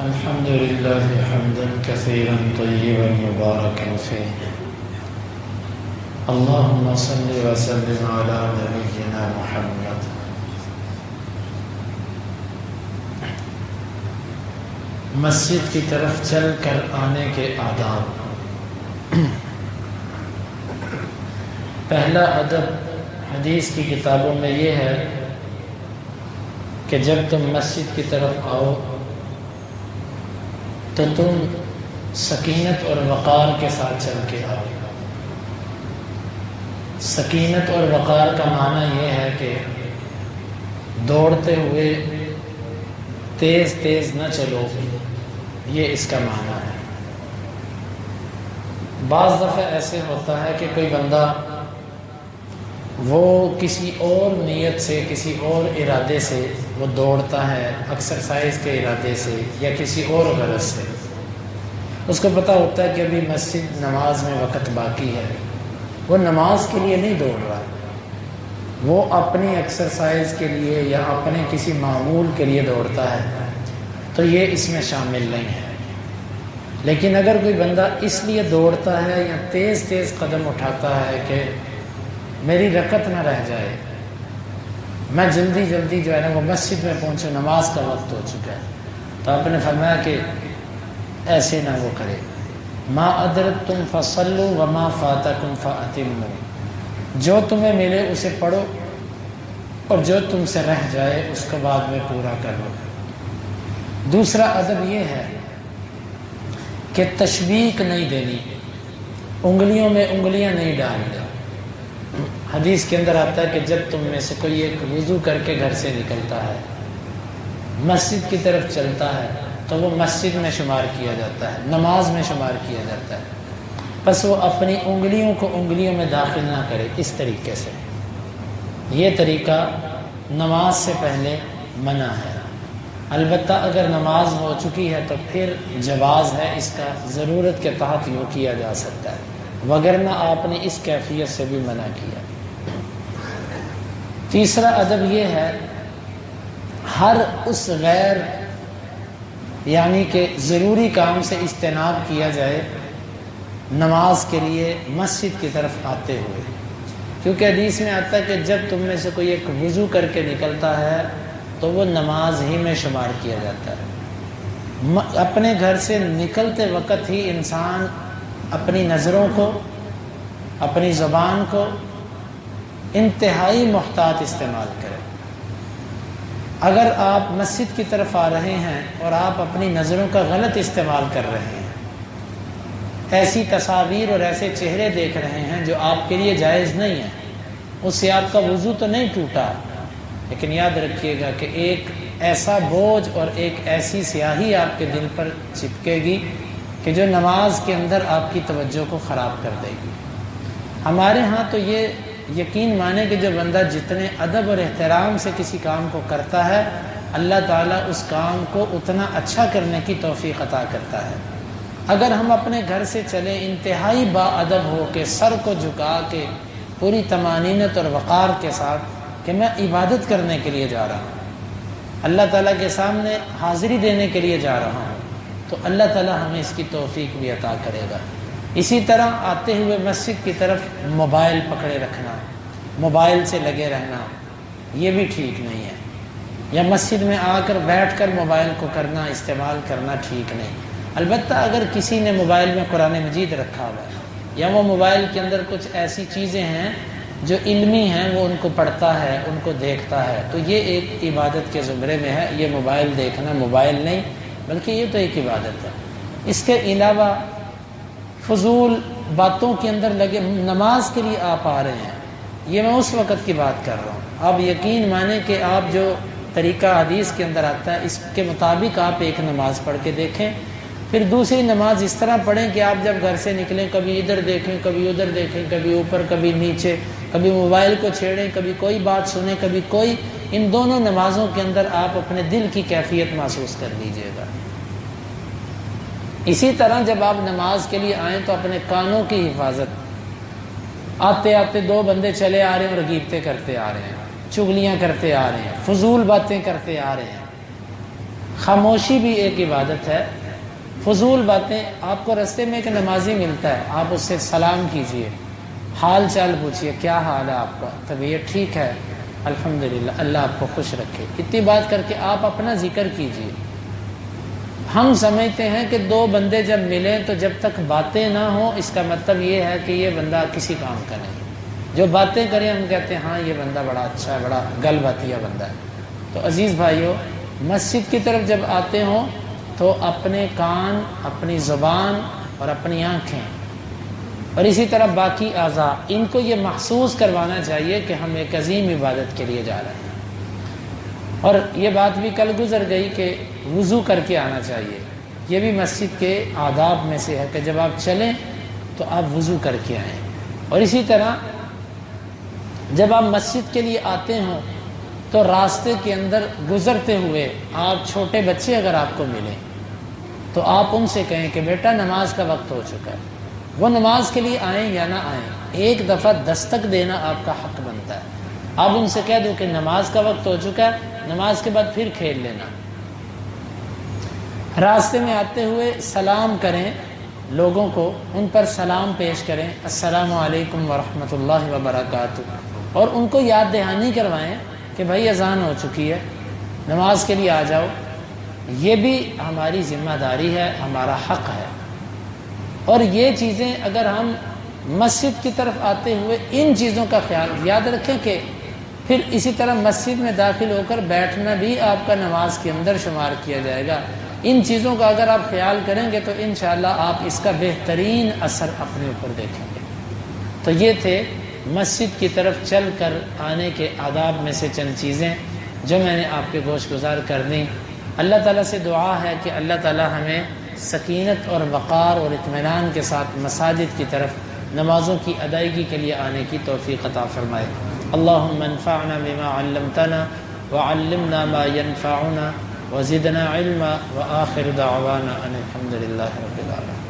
الحمد لله حمدا كثيرا طيبا مباركا فيه. اللهم صل وسلم على نبينا محمد. مسجد کی طرف چل کر آنے کے آداب. پہلا ادب حدیث کی کتابوں میں یہ ہے کہ جب تم مسجد کی طرف آؤ تو تم سکینت اور وقار کے ساتھ چل کے آؤ. سکینت اور وقار کا معنی یہ ہے کہ دوڑتے ہوئے تیز تیز نہ چلو، یہ اس کا معنی ہے. بعض دفعہ ایسے ہوتا ہے کہ کوئی بندہ وہ کسی اور نیت سے، کسی اور ارادے سے وہ دوڑتا ہے، ایکسرسائز کے ارادے سے یا کسی اور غرض سے. اس کو پتہ ہوتا ہے کہ ابھی مسجد نماز میں وقت باقی ہے، وہ نماز کے لیے نہیں دوڑ رہا، وہ اپنی ایکسرسائز کے لیے یا اپنے کسی معمول کے لیے دوڑتا ہے، تو یہ اس میں شامل نہیں ہے. لیکن اگر کوئی بندہ اس لیے دوڑتا ہے یا تیز تیز قدم اٹھاتا ہے کہ میری رکعت نہ رہ جائے، میں جلدی جلدی جو ہے نا وہ مسجد میں پہنچوں، نماز کا وقت ہو چکا ہے، تو آپ نے فرمایا کہ ایسے نہ وہ کرے. ما ادرکتم فصلوا وما فاتکم فاتموا، جو تمہیں ملے اسے پڑھو اور جو تم سے رہ جائے اس کو بعد میں پورا کر لو. دوسرا ادب یہ ہے کہ تشویق نہیں دینی، انگلیوں میں انگلیاں نہیں ڈالنی. حدیث کے اندر آتا ہے کہ جب تم میں سے کوئی ایک وضو کر کے گھر سے نکلتا ہے، مسجد کی طرف چلتا ہے، تو وہ مسجد میں شمار کیا جاتا ہے، نماز میں شمار کیا جاتا ہے. بس وہ اپنی انگلیوں کو انگلیوں میں داخل نہ کرے. اس طریقے سے یہ طریقہ نماز سے پہلے منع ہے. البتہ اگر نماز ہو چکی ہے تو پھر جواز ہے اس کا، ضرورت کے تحت یوں کیا جا سکتا ہے، وگرنہ آپ نے اس کیفیت سے بھی منع کیا. تیسرا ادب یہ ہے ہر اس غیر یعنی کہ ضروری کام سے اجتناب کیا جائے نماز کے لیے مسجد کی طرف آتے ہوئے. کیونکہ حدیث میں آتا ہے کہ جب تم میں سے کوئی ایک وضو کر کے نکلتا ہے تو وہ نماز ہی میں شمار کیا جاتا ہے. اپنے گھر سے نکلتے وقت ہی انسان اپنی نظروں کو، اپنی زبان کو انتہائی محتاط استعمال کرے. اگر آپ مسجد کی طرف آ رہے ہیں اور آپ اپنی نظروں کا غلط استعمال کر رہے ہیں، ایسی تصاویر اور ایسے چہرے دیکھ رہے ہیں جو آپ کے لیے جائز نہیں ہیں، اس سے آپ کا وضو تو نہیں ٹوٹا، لیکن یاد رکھیے گا کہ ایک ایسا بوجھ اور ایک ایسی سیاہی آپ کے دل پر چپکے گی کہ جو نماز کے اندر آپ کی توجہ کو خراب کر دے گی. ہمارے ہاں تو یہ یقین مانے کہ جو بندہ جتنے ادب اور احترام سے کسی کام کو کرتا ہے، اللہ تعالیٰ اس کام کو اتنا اچھا کرنے کی توفیق عطا کرتا ہے. اگر ہم اپنے گھر سے چلیں انتہائی با ادب ہو کے، سر کو جھکا کے، پوری طمانینت اور وقار کے ساتھ کہ میں عبادت کرنے کے لیے جا رہا ہوں، اللہ تعالیٰ کے سامنے حاضری دینے کے لیے جا رہا ہوں، تو اللہ تعالیٰ ہمیں اس کی توفیق بھی عطا کرے گا. اسی طرح آتے ہوئے مسجد کی طرف موبائل پکڑے رکھنا، موبائل سے لگے رہنا، یہ بھی ٹھیک نہیں ہے. یا مسجد میں آ کر بیٹھ کر موبائل کو کرنا، استعمال کرنا ٹھیک نہیں. البتہ اگر کسی نے موبائل میں قرآن مجید رکھا ہوا ہے یا وہ موبائل کے اندر کچھ ایسی چیزیں ہیں جو علمی ہیں، وہ ان کو پڑھتا ہے، ان کو دیکھتا ہے، تو یہ ایک عبادت کے زمرے میں ہے. یہ موبائل دیکھنا موبائل نہیں بلکہ یہ تو ایک عبادت ہے. اس کے علاوہ فضول باتوں کے اندر لگے، نماز کے لیے آپ آ رہے ہیں، یہ میں اس وقت کی بات کر رہا ہوں. آپ یقین مانیں کہ آپ جو طریقہ حدیث کے اندر آتا ہے اس کے مطابق آپ ایک نماز پڑھ کے دیکھیں، پھر دوسری نماز اس طرح پڑھیں کہ آپ جب گھر سے نکلیں کبھی ادھر دیکھیں، کبھی ادھر دیکھیں، کبھی اوپر کبھی نیچے، کبھی موبائل کو چھیڑیں، کبھی کوئی بات سنیں، کبھی کوئی. ان دونوں نمازوں کے اندر آپ اپنے دل کی کیفیت محسوس کر لیجئے گا. اسی طرح جب آپ نماز کے لیے آئیں تو اپنے کانوں کی حفاظت. آتے آتے دو بندے چلے آ رہے ہیں اور غیبتیں کرتے آ رہے ہیں، چغلیاں کرتے آ رہے ہیں، فضول باتیں کرتے آ رہے ہیں، خاموشی بھی ایک عبادت ہے. فضول باتیں، آپ کو رستے میں ایک نمازی ملتا ہے، آپ اس سے سلام کیجئے، حال چال پوچھئے، کیا حال ہے آپ کا، طبیعت ٹھیک ہے، الحمدللہ، اللہ آپ کو خوش رکھے. اتنی بات کر کے آپ اپنا ذکر کیجئے. ہم سمجھتے ہیں کہ دو بندے جب ملیں تو جب تک باتیں نہ ہوں اس کا مطلب یہ ہے کہ یہ بندہ کسی کام کا نہیں. جو باتیں کریں ہم کہتے ہیں ہاں یہ بندہ بڑا اچھا ہے، بڑا گل باتیا بندہ ہے. تو عزیز بھائیو، مسجد کی طرف جب آتے ہوں تو اپنے کان، اپنی زبان اور اپنی آنکھیں اور اسی طرح باقی اعضاء، ان کو یہ محسوس کروانا چاہیے کہ ہم ایک عظیم عبادت کے لیے جا رہے ہیں. اور یہ بات بھی کل گزر گئی کہ وضو کر کے آنا چاہیے. یہ بھی مسجد کے آداب میں سے ہے کہ جب آپ چلیں تو آپ وضو کر کے آئیں. اور اسی طرح جب آپ مسجد کے لیے آتے ہوں تو راستے کے اندر گزرتے ہوئے آپ چھوٹے بچے اگر آپ کو ملیں تو آپ ان سے کہیں کہ بیٹا نماز کا وقت ہو چکا ہے. وہ نماز کے لیے آئیں یا نہ آئیں، ایک دفعہ دستک دینا آپ کا حق بنتا ہے. آپ ان سے کہہ دو کہ نماز کا وقت ہو چکا ہے، نماز کے بعد پھر کھیل لینا. راستے میں آتے ہوئے سلام کریں لوگوں کو، ان پر سلام پیش کریں، السلام علیکم ورحمۃ اللہ وبرکاتہ، اور ان کو یاد دہانی کروائیں کہ بھائی اذان ہو چکی ہے، نماز کے لیے آ جاؤ. یہ بھی ہماری ذمہ داری ہے، ہمارا حق ہے. اور یہ چیزیں اگر ہم مسجد کی طرف آتے ہوئے ان چیزوں کا خیال، یاد رکھیں کہ پھر اسی طرح مسجد میں داخل ہو کر بیٹھنا بھی آپ کا نماز کے اندر شمار کیا جائے گا. ان چیزوں کا اگر آپ خیال کریں گے تو انشاءاللہ آپ اس کا بہترین اثر اپنے اوپر دیکھیں گے. تو یہ تھے مسجد کی طرف چل کر آنے کے آداب میں سے چند چیزیں جو میں نے آپ کے گوش گزار کر دیں. اللہ تعالیٰ سے دعا ہے کہ اللہ تعالیٰ ہمیں سکینت اور وقار اور اطمینان کے ساتھ مساجد کی طرف نمازوں کی ادائیگی کے لیے آنے کی توفیق عطا فرمائے. اللہم انفعنا بما علمتنا وعلمنا ما ينفعنا وزدنا علما وآخر دعوانا ان الحمد للہ رب العالمین.